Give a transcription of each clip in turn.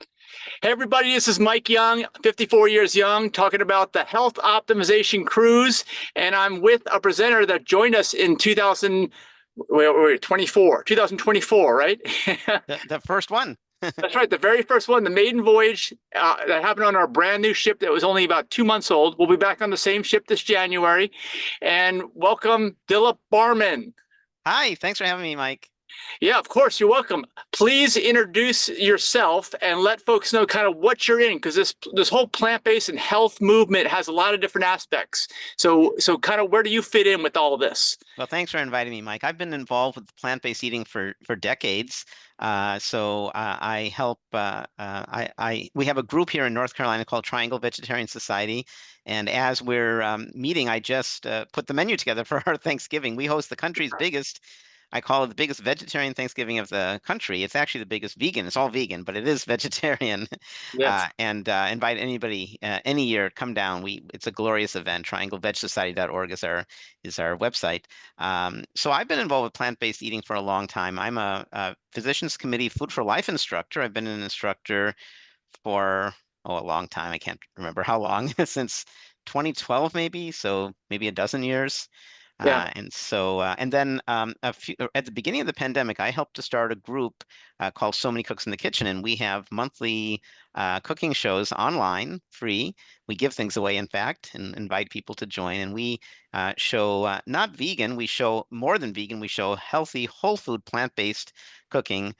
Hey everybody, this is Mike Young, 54 years young, talking about the Health Optimization Cruise, and I'm with a presenter that joined us in 2024, right? The first one. That's right, the very first one, the maiden voyage that happened on our brand new ship that was only about 2 months old. We'll be back on the same ship this January, and welcome Dilip Barman. Hi, thanks for having me, Mike. Yeah, of course, you're welcome. Please introduce yourself and let folks know kind of what you're in, because this whole plant-based and health movement has a lot of different aspects. So kind of where do you fit in with all of this? Well, thanks for inviting me, Mike. I've been involved with plant-based eating for decades. I help. We have a group here in North Carolina called Triangle Vegetarian Society, and as we're meeting, I just put the menu together for our Thanksgiving. We host the country's biggest. I call it the biggest vegetarian Thanksgiving of the country. It's actually the biggest vegan. It's all vegan, but it is vegetarian. Yes. And Invite anybody any year, come down. It's a glorious event. TriangleVegSociety.org is our website. So I've been involved with plant-based eating for a long time. I'm a Physicians Committee Food for Life instructor. I've been an instructor for a long time. I can't remember how long, since 2012 maybe, so maybe a dozen years. Yeah. And then at the beginning of the pandemic, I helped to start a group called So Many Cooks in the Kitchen, and we have monthly cooking shows online, free. We give things away, in fact, and invite people to join. And we show not vegan, we show more than vegan. We show healthy, whole food, plant-based cooking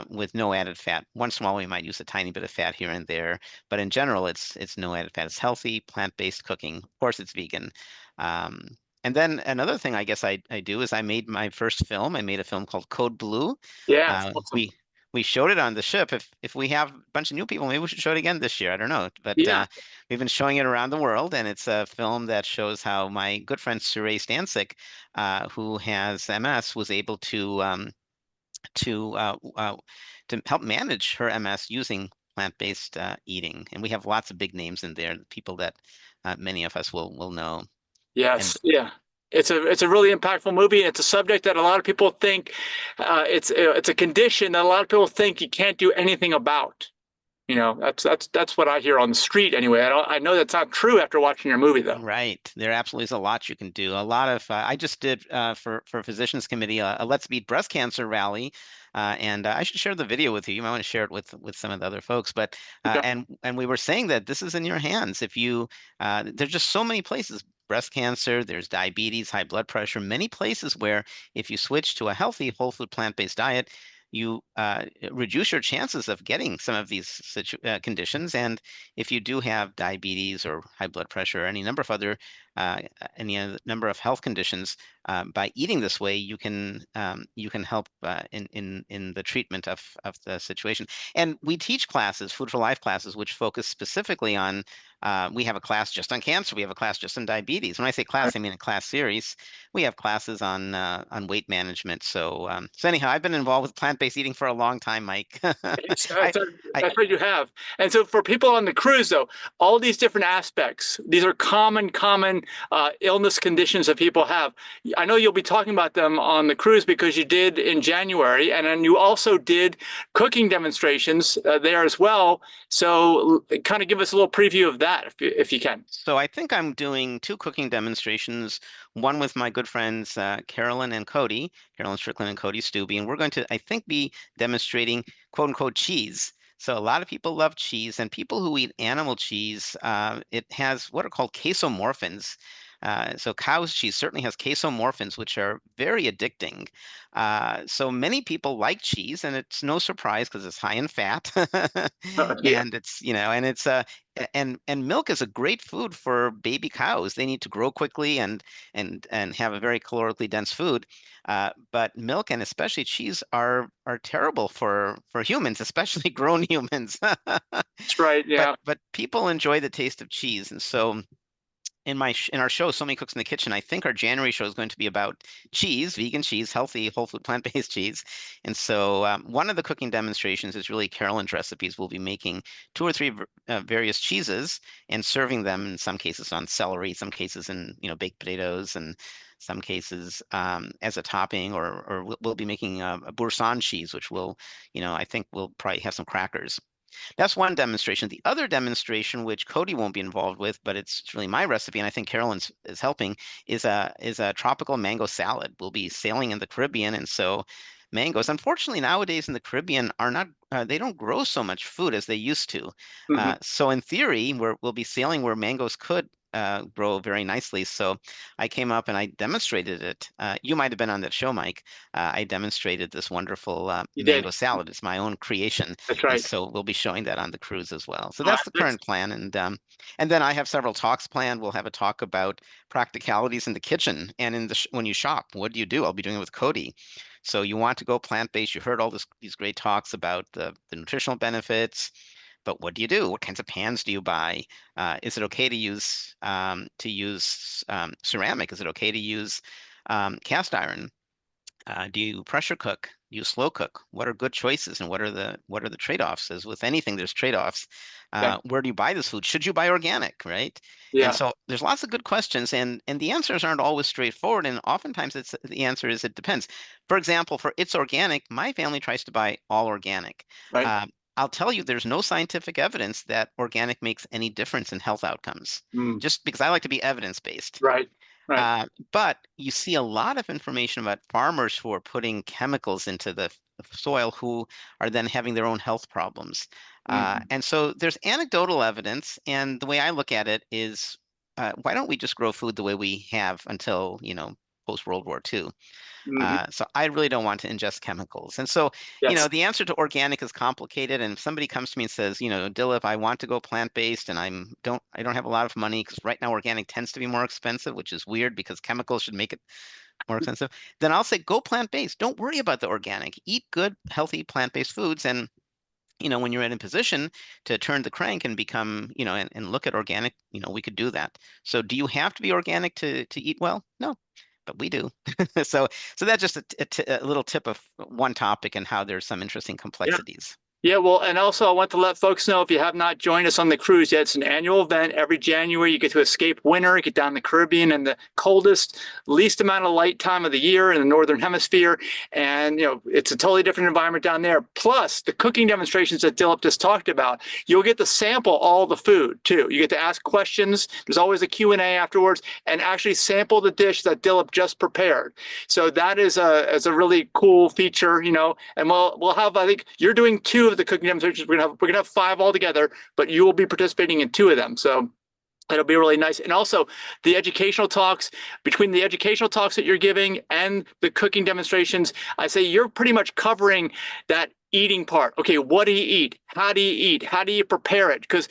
with no added fat. Once in a while, we might use a tiny bit of fat here and there, but in general, it's no added fat. It's healthy, plant-based cooking. Of course, it's vegan. Um, and then another thing I guess I do is I made my first film. I made a film called Code Blue. Yeah, it's Uh, awesome. we showed it on the ship. If we have a bunch of new people, maybe we should show it again this year. I don't know, but Yeah. we've been showing it around the world, and it's a film that shows how my good friend Suraj Stancic, who has MS, was able to uh, uh, to help manage her MS using plant-based eating. And we have lots of big names in there, people that many of us will know. And Yes. Yeah. It's a really impactful movie. It's a subject that a lot of people think it's a condition that a lot of people think you can't do anything about. That's what I hear on the street anyway. I know that's not true after watching your movie though. Right. There absolutely is a lot you can do. A lot of I just did for Physicians Committee a Let's Beat Breast Cancer rally, and I should share the video with you. You might want to share it with some of the other folks. But Okay. and we were saying that this is in your hands. If you There's just so many places. Breast cancer, there's diabetes, high blood pressure, many places where if you switch to a healthy whole food plant-based diet, you reduce your chances of getting some of these conditions. And if you do have diabetes or high blood pressure or uh, any other number of health conditions, by eating this way, you can help in the treatment of the situation. And we teach classes, Food for Life classes, which focus specifically on. We have a class just on cancer. We have a class just on diabetes. When I say class, I mean a class series. We have classes on weight management. So anyhow, I've been involved with plant-based eating for a long time, Mike. It's, I, that's, I that's what you have. And so for people on the cruise, though, all these different aspects, these are common illness conditions that people have. I know you'll be talking about them on the cruise because you did in January, and then you also did cooking demonstrations there as well. So kind of give us a little preview of that if you can. So I think I'm doing two cooking demonstrations, one with my good friends Carolyn Strickland and Cody Stubbe, and we're going to, I think, be demonstrating quote unquote cheese. So a lot of people love cheese, and people who eat animal cheese, it has what are called casomorphins. So cow's cheese certainly has casomorphins, which are very addicting. So many people like cheese, and it's no surprise because it's high in fat, Yeah. and and milk is a great food for baby cows. They need to grow quickly and have a very calorically dense food. But milk and especially cheese are terrible for humans, especially grown humans. That's right. But Yeah. but people enjoy the taste of cheese, and so in our show, So Many Cooks in the Kitchen, I think our January show is going to be about cheese, vegan cheese, healthy, whole food, plant-based cheese. And so one of the cooking demonstrations is really Carolyn's recipes. We'll be making two or three various cheeses and serving them in some cases on celery, some cases in baked potatoes, and some cases as a topping. Or we'll be making a Boursin cheese, which I think we'll probably have some crackers. That's one demonstration. The other demonstration, which Cody won't be involved with, but it's really my recipe, and I think Carolyn's is helping, is a tropical mango salad. We'll be sailing in the Caribbean, and so mangoes, unfortunately, nowadays in the Caribbean are not they don't grow so much food as they used to. Hmm. So in theory, we'll be sailing where mangoes could grow very nicely. So I came up and I demonstrated it. You might have been on that show, Mike. I demonstrated this wonderful You did. mango salad. It's my own creation. That's And right. so we'll be showing that on the cruise as well. So All right. that's the current plan. And then I have several talks planned. We'll have a talk about practicalities in the kitchen and in the when you shop. What do you do? I'll be doing it with Cody. So you want to go plant-based. You heard all these great talks about the nutritional benefits, but what do you do? What kinds of pans do you buy? Is it okay to use ceramic? Is it okay to use cast iron? Do you pressure cook? Do you slow cook? What are good choices and what are the trade-offs? As with anything, there's trade-offs. Yeah. Where do you buy this food? Should you buy organic, right? And Yeah. so there's lots of good questions, and the answers aren't always straightforward. And oftentimes the answer is it depends. For example, for It's Organic, my family tries to buy all organic. Right. Uh, I'll tell you, there's no scientific evidence that organic makes any difference in health outcomes. Mm. Just because I like to be evidence-based. Right. Right. But you see a lot of information about farmers who are putting chemicals into the soil who are then having their own health problems. Mm. And so there's anecdotal evidence, and the way I look at it is, why don't we just grow food the way we have until, post World War II? Hmm. So I really don't want to ingest chemicals. And so, Yes. the answer to organic is complicated. And if somebody comes to me and says, Dilip, I want to go plant-based and I don't have a lot of money because right now organic tends to be more expensive, which is weird because chemicals should make it more expensive. Then I'll say, go plant-based. Don't worry about the organic. Eat good, healthy plant-based foods. And when you're in a position to turn the crank and become, and look at organic, we could do that. So do you have to be organic to eat well? No, but we do. So that's just a little tip of one topic and how there's some interesting Yeah. complexities. Yeah, well, and also I want to let folks know if you have not joined us on the cruise yet, it's an annual event. Every January, you get to escape winter, get down the Caribbean in the coldest, least amount of light time of the year in the Northern Hemisphere. And, it's a totally different environment down there. Plus, the cooking demonstrations that Dilip just talked about, you'll get to sample all the food too. You get to ask questions. There's always a Q&A afterwards and actually sample the dish that Dilip just prepared. So that is a really cool feature, and we'll have, I think you're doing two of the cooking demonstrations. We're gonna have five altogether, but you will be participating in two of them. So it'll be really nice. And also the educational talks, between the educational talks that you're giving and the cooking demonstrations, I say you're pretty much covering that eating part. Okay, what do you eat? How do you eat? How do you prepare it? Because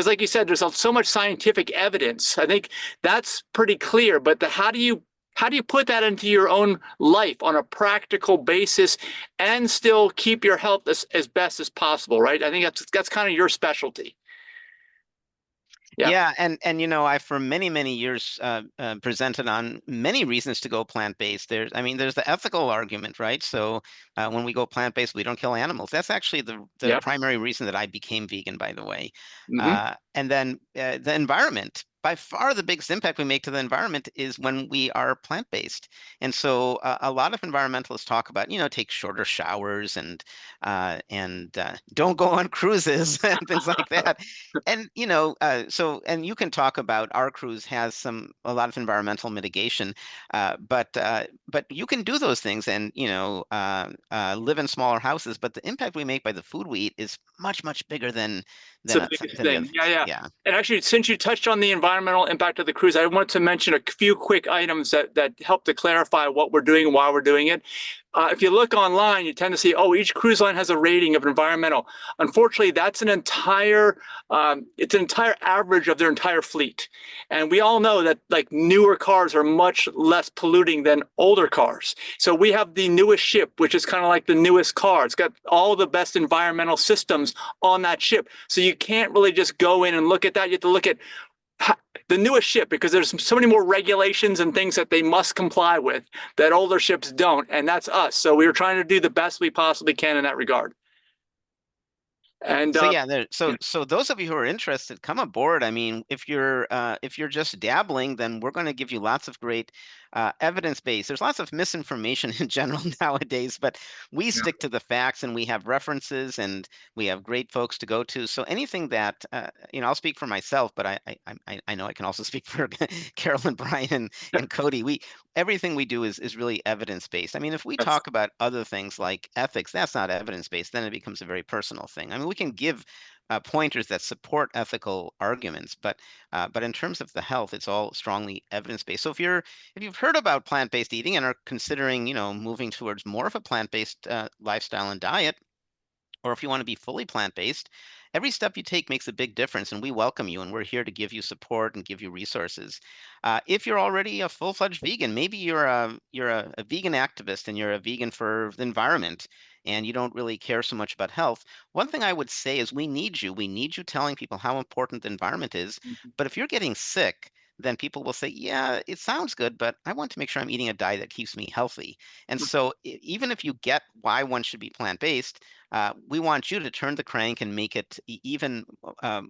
like you said, there's so much scientific evidence. I think that's pretty clear. But how do you put that into your own life on a practical basis and still keep your health as best as possible, right? I think that's kind of your specialty. Yeah. Yeah, and I for many many years presented on many reasons to go plant-based. There's the ethical argument, right? So when we go plant-based, we don't kill animals. That's actually the Yeah. primary reason that I became vegan, by the way. Hmm. And then the environment. By far, the biggest impact we make to the environment is when we are plant-based. And so a lot of environmentalists talk about, take shorter showers and don't go on cruises and things like that. And and you can talk about our cruise has a lot of environmental mitigation, but you can do those things and live in smaller houses. But the impact we make by the food we eat is much much bigger than It's the than biggest than the other thing. Yeah, things. yeah. Yeah. And actually, since you touched on the environmental impact of the cruise, I want to mention a few quick items that help to clarify what we're doing and why we're doing it. If you look online, you tend to see, oh, each cruise line has a rating of environmental. Unfortunately, that's it's an entire average of their entire fleet. And we all know that like newer cars are much less polluting than older cars. So we have the newest ship, which is kind of like the newest car. It's got all the best environmental systems on that ship. So you can't really just go in and look at that. You have to look at the newest ship because there's so many more regulations and things that they must comply with that older ships don't, and that's us. So we were trying to do the best we possibly can in that regard. And So yeah, so those of you who are interested, come aboard. If you're just dabbling, then we're going to give you lots of great evidence-based. There's lots of misinformation in general nowadays, but we Yeah. stick to the facts and we have references and we have great folks to go to. So anything that I'll speak for myself, but I know I can also speak for Carol and Brian and Cody. We Everything we do is really evidence-based. I mean, if we That's talk about other things like ethics, that's not evidence-based. Then it becomes a very personal thing. I mean, we can give pointers that support ethical arguments, but in terms of the health, it's all strongly evidence-based. So if you've heard about plant-based eating and are considering, moving towards more of a plant-based lifestyle and diet, or if you want to be fully plant-based, every step you take makes a big difference, and we welcome you, and we're here to give you support and give you resources. If you're already a full-fledged vegan, maybe you're a vegan activist and you're a vegan for the environment, and you don't really care so much about health. One thing I would say is we need you. We need you telling people how important the environment is. But if you're getting sick, then people will say, "Yeah, it sounds good, but I want to make sure I'm eating a diet that keeps me healthy." And so, even if you get why one should be plant-based, we want you to turn the crank and make it even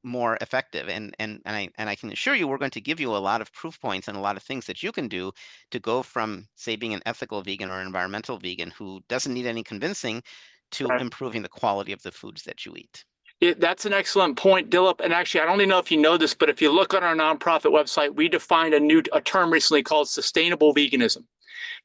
more effective. And I can assure you, we're going to give you a lot of proof points and a lot of things that you can do to go from, say, being an ethical vegan or an environmental vegan who doesn't need any convincing to right. improving the quality of the foods that you eat. That's an excellent point, Dilip. And actually, I don't even know if you know this, but if you look on our nonprofit website, we defined a term recently called sustainable veganism.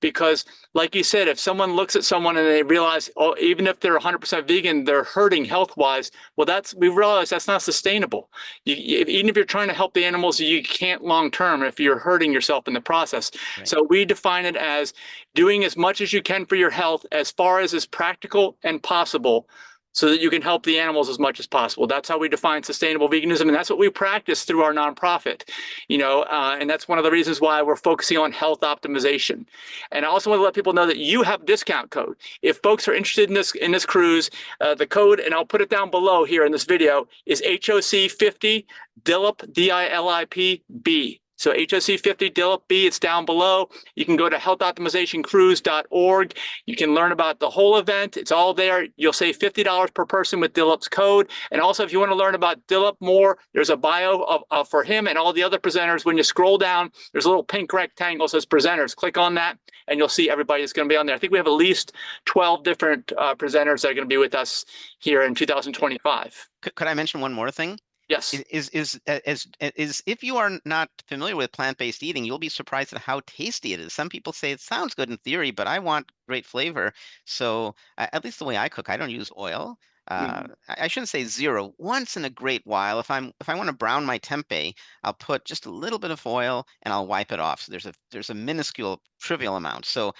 Because, like you said, if someone looks at someone and they realize, oh, even if they're 100% vegan, they're hurting health wise. Well, we realize that's not sustainable. Even if you're trying to help the animals, you can't long term if you're hurting yourself in the process. Right. So we define it as doing as much as you can for your health as far as is practical and possible, so that you can help the animals as much as possible. That's how we define sustainable veganism, and that's what we practice through our nonprofit. And that's one of the reasons why we're focusing on health optimization. And I also want to let people know that you have a discount code. If folks are interested in this cruise, the code, and I'll put it down below here in this video, is HOC50 DILIP DILIP B. So HOC50 DILIP B, it's down below. You can go to healthoptimizationcruise.org. You can learn about the whole event. It's all there. You'll save $50 per person with Dilip's code. And also, if you want to learn about Dilip more, there's a bio for him and all the other presenters. When you scroll down, there's a little pink rectangle that says presenters. Click on that, and you'll see everybody that's going to be on there. I think we have at least 12 different presenters that are going to be with us here in 2025. Could I mention one more thing? Yes. Is if you are not familiar with plant-based eating, you'll be surprised at how tasty it is. Some people say it sounds good in theory, but I want great flavor. So at least the way I cook, I don't use oil. Mhm. I shouldn't say zero. Once in a great while, if I want to brown my tempeh, I'll put just a little bit of oil and I'll wipe it off. So there's a minuscule, trivial amount. So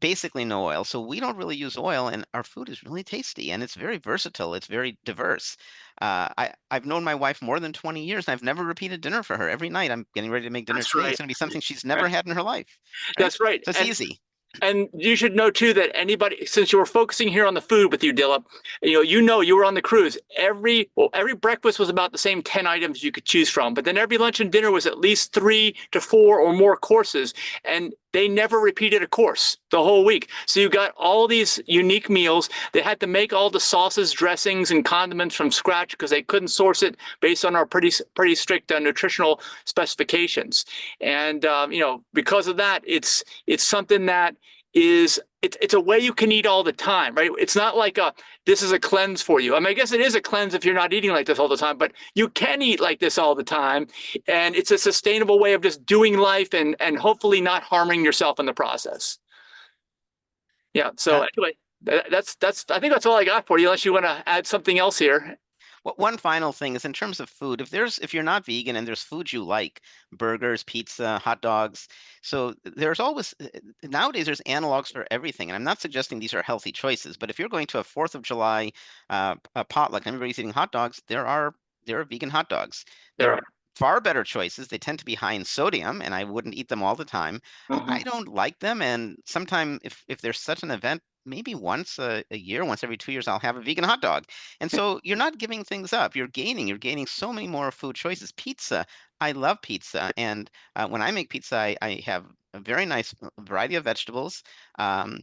basically no oil. So we don't really use oil, and our food is really tasty and it's very versatile. It's very diverse. I've known my wife more than 20 years, and I've never repeated dinner for her. Every night I'm getting ready to make dinner That's today. It's right. going to be something she's never had in her life, right? That's right. So it's easy. And you should know too that anybody, since you were focusing here on the food with you, Dilip, you were on the cruise. Every breakfast was about the same 10 items you could choose from, but then every lunch and dinner was at least 3 to 4 or more courses, and they never repeated a course the whole week. So you got all these unique meals. They had to make all the sauces, dressings, and condiments from scratch because they couldn't source it based on our pretty strict nutritional specifications. And because of that, it's something that it's a way you can eat all the time, right? It's not like this is a cleanse for you. I mean, I guess it is a cleanse if you're not eating like this all the time, but you can eat like this all the time, and it's a sustainable way of just doing life and hopefully not harming yourself in the process. Yeah. So Uh, anyway, that's I think that's all I got for you, unless you want to add something else here. One final thing is in terms of food, if you're not vegan and there's food you like, burgers, pizza, hot dogs, so there's always nowadays there's analogs for everything. And I'm not suggesting these are healthy choices, but if you're going to a 4th of July a potluck and everybody's eating hot dogs, there are vegan hot dogs. There There are are. far better choices. They tend to be high in sodium, and I wouldn't eat them all the time. I Mhm. don't like them, and sometime if there's such an event, maybe once a year, once every 2 years, I'll have a vegan hot dog. And so you're not giving things up. You're gaining so many more food choices. Pizza, I love pizza. And when I make pizza, I have a very nice variety of vegetables. Um,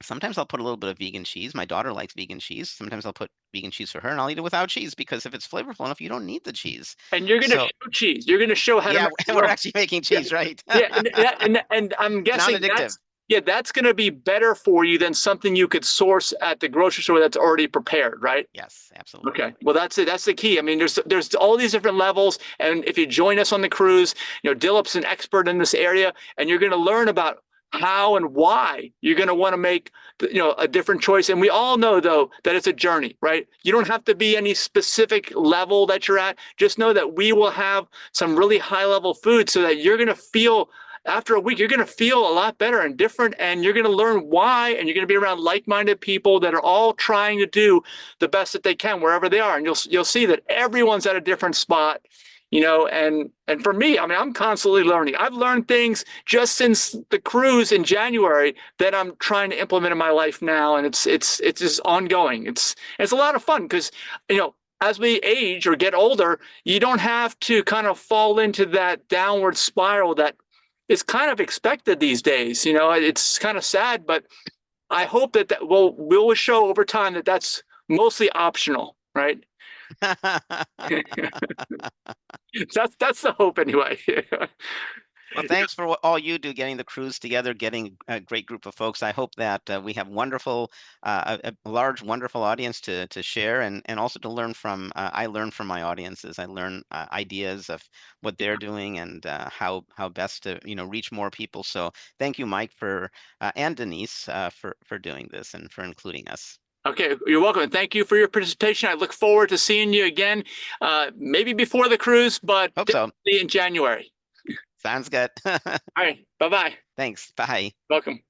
Sometimes I'll put a little bit of vegan cheese. My daughter likes vegan cheese. Sometimes I'll put vegan cheese for her, and I'll eat it without cheese because if it's flavorful enough, you don't need the cheese. And you're going to So show cheese. You're going to show how to yeah, make it we're wrong. actually making Yeah, cheese, right? yeah, and I'm guessing Non-addictive. that's going to be better for you than something you could source at the grocery store that's already prepared, right? Yes, absolutely. Okay, well that's it. That's the key. I mean, there's all these different levels, and if you join us on the cruise, Dilip's an expert in this area, and you're going to learn about how and why you're going to want to make a different choice. And we all know though that it's a journey, right? You don't have to be any specific level that you're at. Just know that we will have some really high level food so that you're going to feel after a week, you're going to feel a lot better and different, and you're going to learn why, and you're going to be around like-minded people that are all trying to do the best that they can wherever they are, and you'll see that everyone's at a different spot, and for me, I mean, I'm constantly learning. I've learned things just since the cruise in January that I'm trying to implement in my life now, and it's just ongoing. It's a lot of fun because as we age or get older, you don't have to kind of fall into that downward spiral that is kind of expected these days. It's kind of sad, but I hope that we'll show over time that that's mostly optional, right? That's the hope anyway. Well, thanks for all you do, getting the cruise together, getting a great group of folks. I hope that we have a large, wonderful audience to share and also to learn from. I learn from my audiences. I learn ideas of what they're doing and how best to reach more people. So thank you, Mike, for and Denise for doing this and for including us. Okay, you're welcome. And thank you for your participation. I look forward to seeing you again, maybe before the cruise, but Hope so. definitely in January. Sounds good. All right, bye-bye. Thanks. Bye. Welcome.